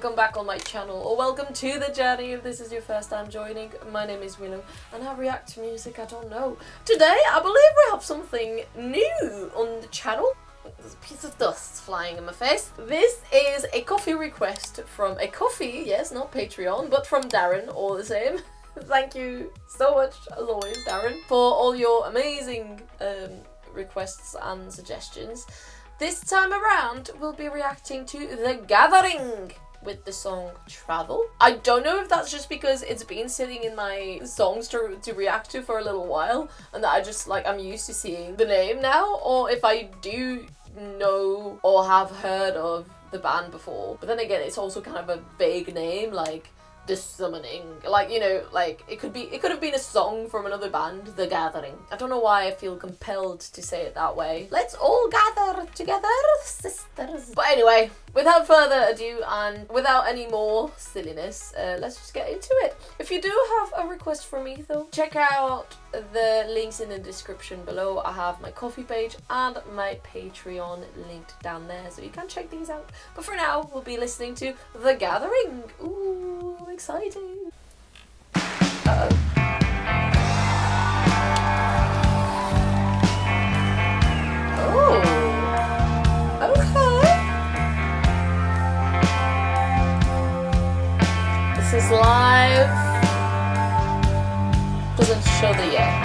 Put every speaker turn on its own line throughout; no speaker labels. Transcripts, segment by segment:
welcome back on my channel, or welcome to the journey if this is your first time joining. My name is Willow, and I react to music I don't know. Today, I believe we have something new on the channel. There's a piece of dust flying in my face. This is a coffee request from a coffee, yes, not Patreon, but from Darren, all the same. Thank you so much, as always, Darren, for all your amazing requests and suggestions. This time around, we'll be reacting to The Gathering with the song Travel. I don't know if that's just because it's been sitting in my songs to react to for a little while, and that I just, like, I'm used to seeing the name now, or if I do know or have heard of the band before. But then again, it's also kind of a vague name, like The Summoning, like, you know, like it could have been a song from another band, The Gathering. I don't know why I feel compelled to say it that way. Let's all gather together, sisters. But anyway, without further ado and without any more silliness, let's just get into it. If you do have a request for me though, check out the links in the description below. I have my Ko-fi page and my Patreon linked down there, so you can check these out. But for now, we'll be listening to The Gathering. Ooh, exciting. Uh-oh. Oh, okay. This is live. Doesn't show the yet.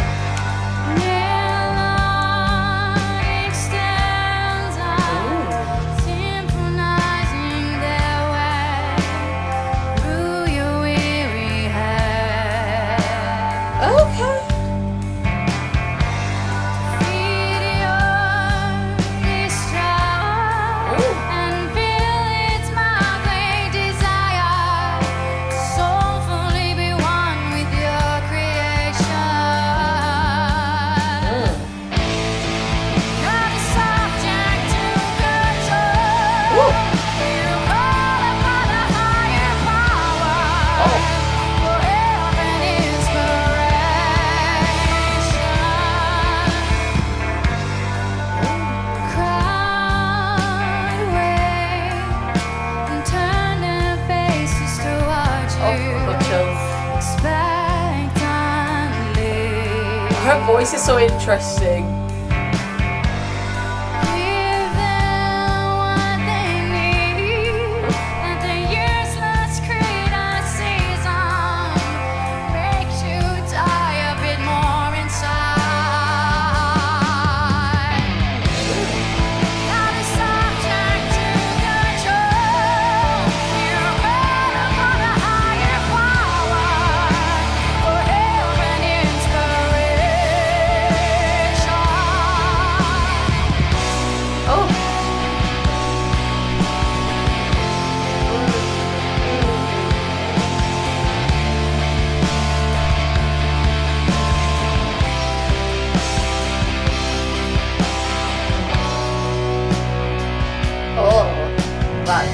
Her voice is so interesting.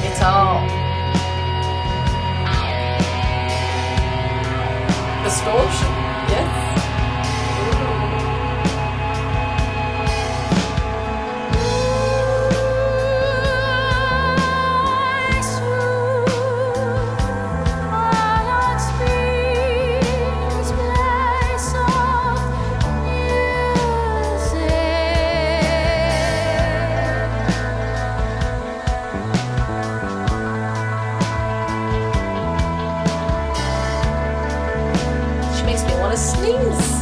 Guitar. Distortion, yes. Sneeze.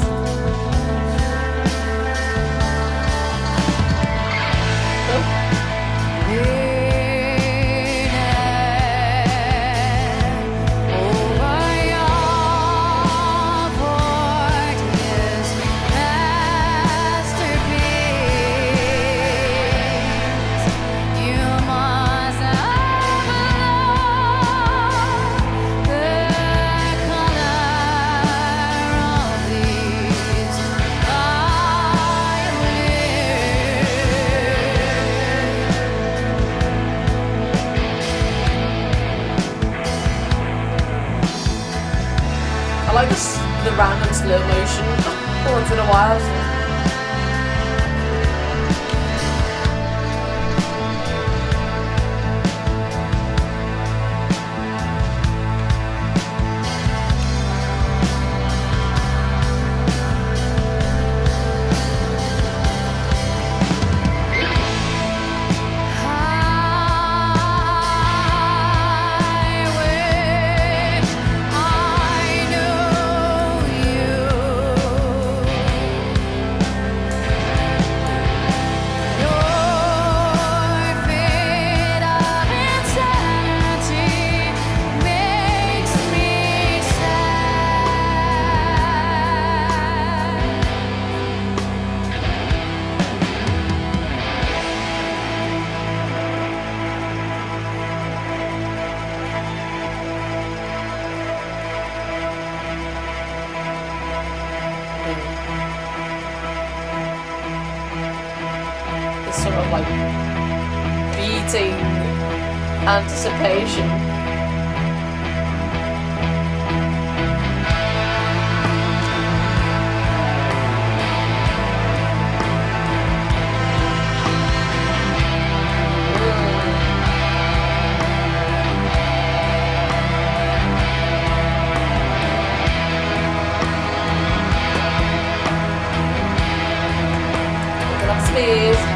I like this, the random slow motion once in a while. sort of like beating anticipation. Please.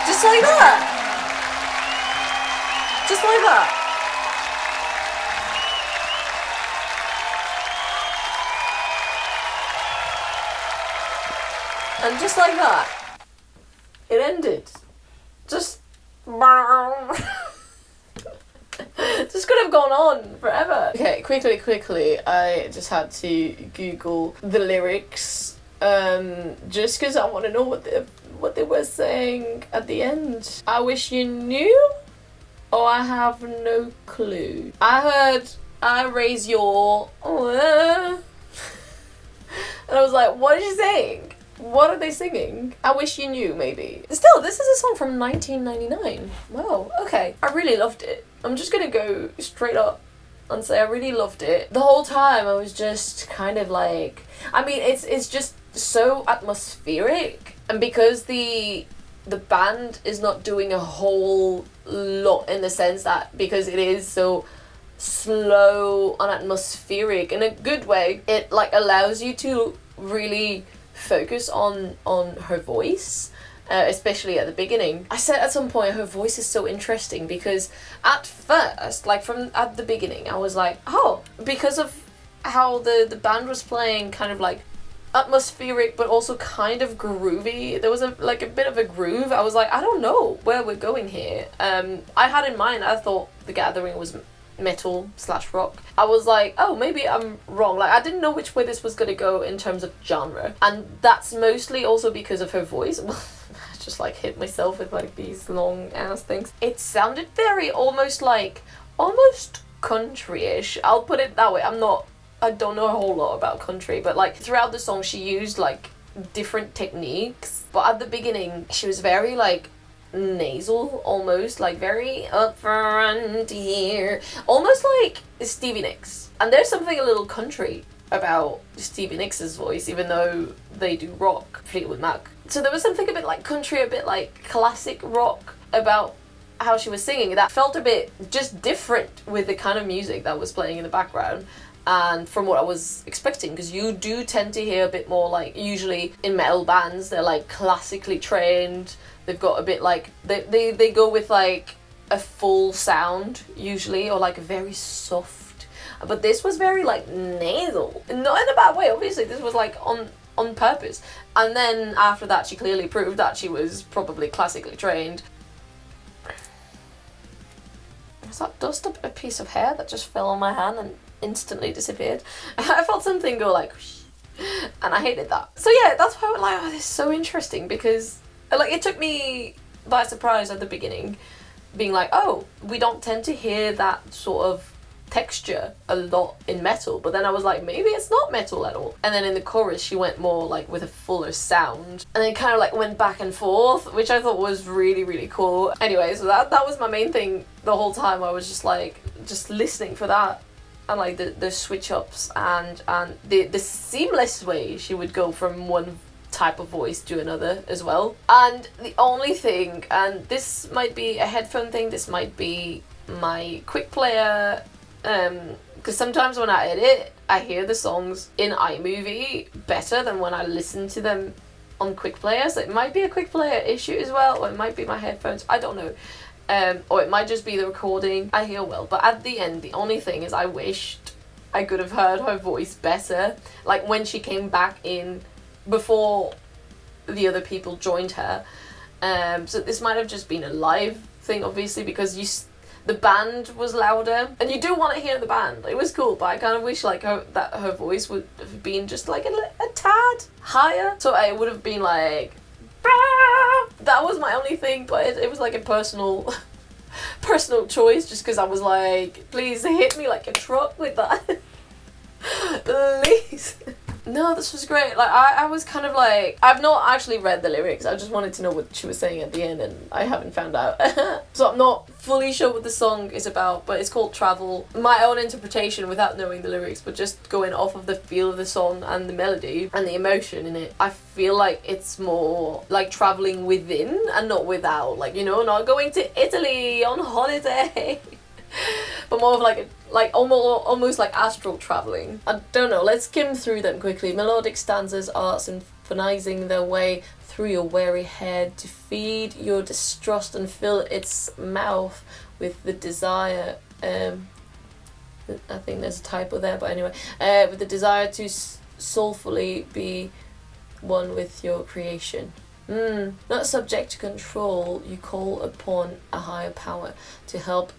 Just like that. Just like that. And just like that, it ended. Just this could have gone on forever. Okay, quickly, I just had to Google the lyrics, just because I want to know what they were saying at the end. I wish you knew, or I have no clue. I heard, I raise your, and I was like, what is she saying? What are they singing? I wish you knew, maybe. Still, this is a song from 1999. Wow, okay. I really loved it. I'm just gonna go straight up and say I really loved it. The whole time I was just kind of like, I mean, it's just so atmospheric, and because the band is not doing a whole lot in the sense that, because it is so slow and atmospheric in a good way. It like allows you to really focus on her voice. Especially at the beginning. I said at some point her voice is so interesting because at first, like from at the beginning, I was like, oh, because of how the band was playing kind of like atmospheric but also kind of groovy. There was a bit of a groove. I was like, I don't know where we're going here. I had in mind, I thought The Gathering was metal/rock. I was like, oh, maybe I'm wrong. Like, I didn't know which way this was gonna go in terms of genre, and that's mostly also because of her voice. I just like hit myself with like these long ass things. It sounded very almost country-ish. I'll put it that way. I don't know a whole lot about country, but like throughout the song she used like different techniques. But at the beginning she was very like nasal, almost like very up front here, almost like Stevie Nicks. And there's something a little country about Stevie Nicks' voice, even though they do rock, Fleetwood Mac. So there was something a bit like country, a bit like classic rock about how she was singing that felt a bit just different with the kind of music that was playing in the background. And from what I was expecting, because you do tend to hear a bit more like, usually in metal bands, they're like classically trained, they've got a bit like, they go with like a full sound usually, or like a very soft, but this was very like nasal, not in a bad way, obviously this was like on purpose. And then after that she clearly proved that she was probably classically trained. Was that dust a piece of hair that just fell on my hand and instantly disappeared? I felt something go like whoosh, and I hated that. So yeah, that's why I was like, oh, this is so interesting, because like it took me by surprise at the beginning, being like, oh, we don't tend to hear that sort of texture a lot in metal, but then I was like, maybe it's not metal at all. And then in the chorus she went more like with a fuller sound, and then kind of like went back and forth, which I thought was really, really cool. Anyway, so that was my main thing the whole time. I was just like just listening for that, and like the switch ups and the seamless way she would go from one type of voice to another as well. And the only thing, and this might be a headphone thing, this might be my quick player, because sometimes when I edit I hear the songs in iMovie better than when I listen to them on quick player. So it might be a quick player issue as well, or it might be my headphones, I don't know. Or it might just be the recording. I hear well, but at the end the only thing is I wished I could have heard her voice better, like when she came back in before the other people joined her. So this might have just been a live thing, obviously, because the band was louder, and you do want to hear the band. It was cool, but I kind of wish like that her voice would have been just like a tad higher, so it would have been like that was my only thing. But it was like a personal choice, just because I was like, please hit me like a truck with that. Please. No, this was great. Like I was kind of like, I've not actually read the lyrics, I just wanted to know what she was saying at the end, and I haven't found out. So I'm not fully sure what the song is about, but it's called Travel. My own interpretation without knowing the lyrics, but just going off of the feel of the song and the melody and the emotion in it, I feel like it's more like traveling within and not without, like, you know, not going to Italy on holiday. But more of like almost like astral traveling. I don't know, let's skim through them quickly. Melodic stanzas are symphonizing their way through your weary head to feed your distrust and fill its mouth with the desire. I think there's a typo there, but anyway, with the desire to soulfully be one with your creation. Not subject to control, you call upon a higher power to help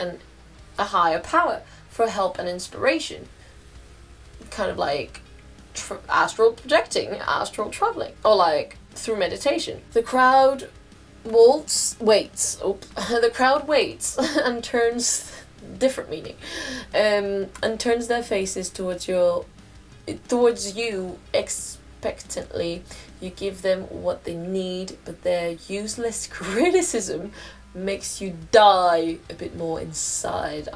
for help and inspiration. Kind of like astral projecting, astral traveling, or like through meditation. The crowd waits the crowd waits and turns, different meaning, and turns their faces towards you expectantly. You give them what they need, but their useless criticism makes you die a bit more inside.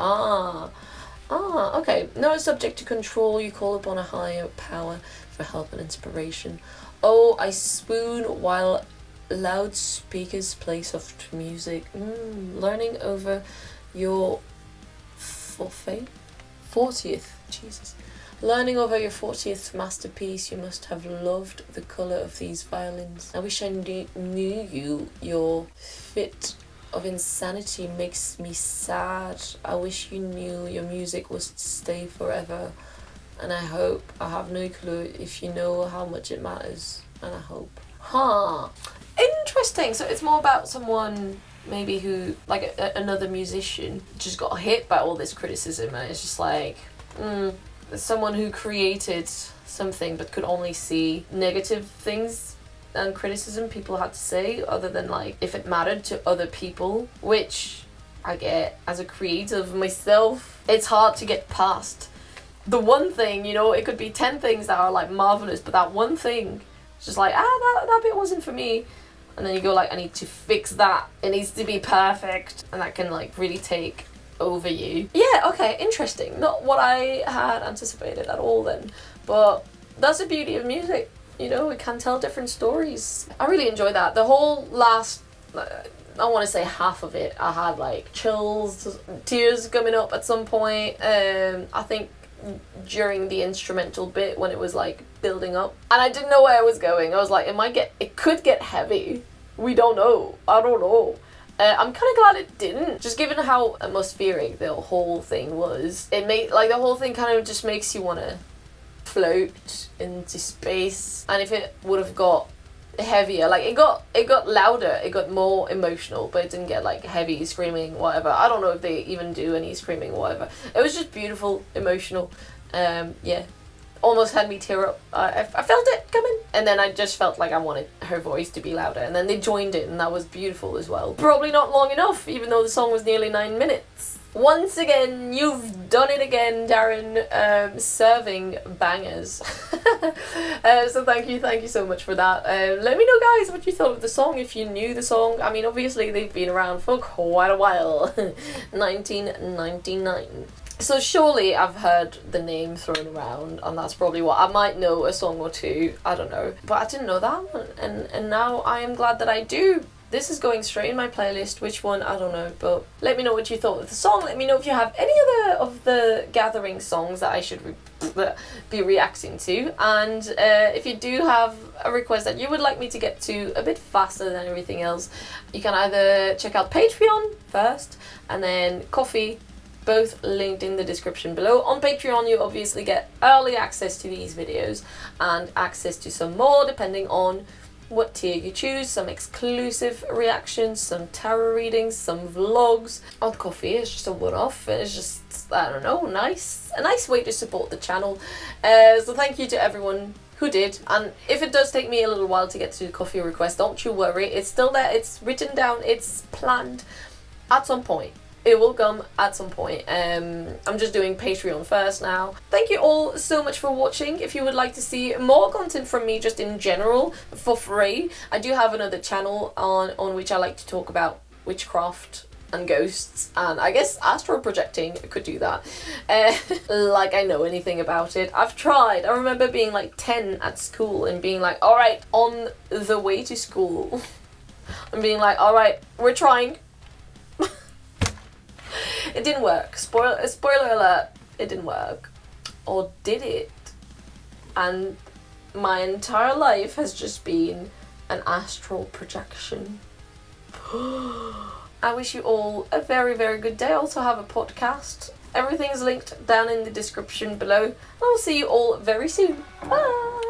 Okay. No subject to control, you call upon a higher power for help and inspiration. Oh, I swoon while loudspeakers play soft music. Learning over your forfeit. 40th. Jesus. Learning over your 40th masterpiece, you must have loved the colour of these violins. I wish I knew you. Your fit of insanity makes me sad. I wish you knew your music was to stay forever. And I hope, I have no clue if you know how much it matters. And I hope. Huh. Interesting. So it's more about someone maybe who, like another musician, just got hit by all this criticism, and it's just like, someone who created something but could only see negative things and criticism people had to say, other than like if it mattered to other people, which I get as a creative myself. It's hard to get past the one thing, you know. It could be 10 things that are like marvelous, but that one thing, it's just like, that bit wasn't for me. And then you go like, I need to fix that. It needs to be perfect. And that can like really take over you. Yeah, okay, interesting. Not what I had anticipated at all then. But that's the beauty of music. You know, it can tell different stories. I really enjoy that. The whole last, I want to say half of it, I had like chills, tears coming up at some point. I think during the instrumental bit when it was like building up, and I didn't know where I was going. I was like, it could get heavy. We don't know. I don't know. I'm kind of glad it didn't, just given how atmospheric the whole thing was. It made, like, the whole thing kind of just makes you want to float into space. And if it would have got heavier, like it got louder, it got more emotional, but it didn't get like heavy screaming, whatever. I don't know if they even do any screaming, whatever. It was just beautiful, emotional. Yeah, almost had me tear up. I felt it coming, and then I just felt like I wanted her voice to be louder, and then they joined it, and that was beautiful as well. Probably not long enough, even though the song was nearly 9 minutes. Once again, you've done it again, Darren, serving bangers. So thank you so much for that. Let me know, guys, what you thought of the song, if you knew the song. I mean, obviously, they've been around for quite a while. 1999. So surely I've heard the name thrown around, and that's probably what I might know, a song or two, I don't know. But I didn't know that one, and now I am glad that I do. This is going straight in my playlist. Which one, I don't know, but let me know what you thought of the song. Let me know if you have any other of the Gathering songs that I should be reacting to, and if you do have a request that you would like me to get to a bit faster than everything else, you can either check out Patreon first, and then Ko-fi, both linked in the description below. On Patreon, you obviously get early access to these videos and access to some more depending on what tier you choose. Some exclusive reactions, some tarot readings, some vlogs. On Ko-fi, it's just a one-off. It's just, I don't know, a nice way to support the channel. So thank you to everyone who did. And if it does take me a little while to get to the Ko-fi request, don't you worry. It's still there. It's written down. It's planned at some point. It will come at some point. I'm just doing Patreon first now. Thank you all so much for watching. If you would like to see more content from me just in general for free, I do have another channel on which I like to talk about witchcraft and ghosts, and I guess astral projecting. I could do that. Like I know anything about it. I've tried. I remember being like 10 at school and being like, alright, on the way to school. And being like, alright, we're trying. It didn't work. Spoiler alert, it didn't work. Or did it? And my entire life has just been an astral projection. I wish you all a very, very good day. I also have a podcast. Everything is linked down in the description below. I'll see you all very soon. Bye!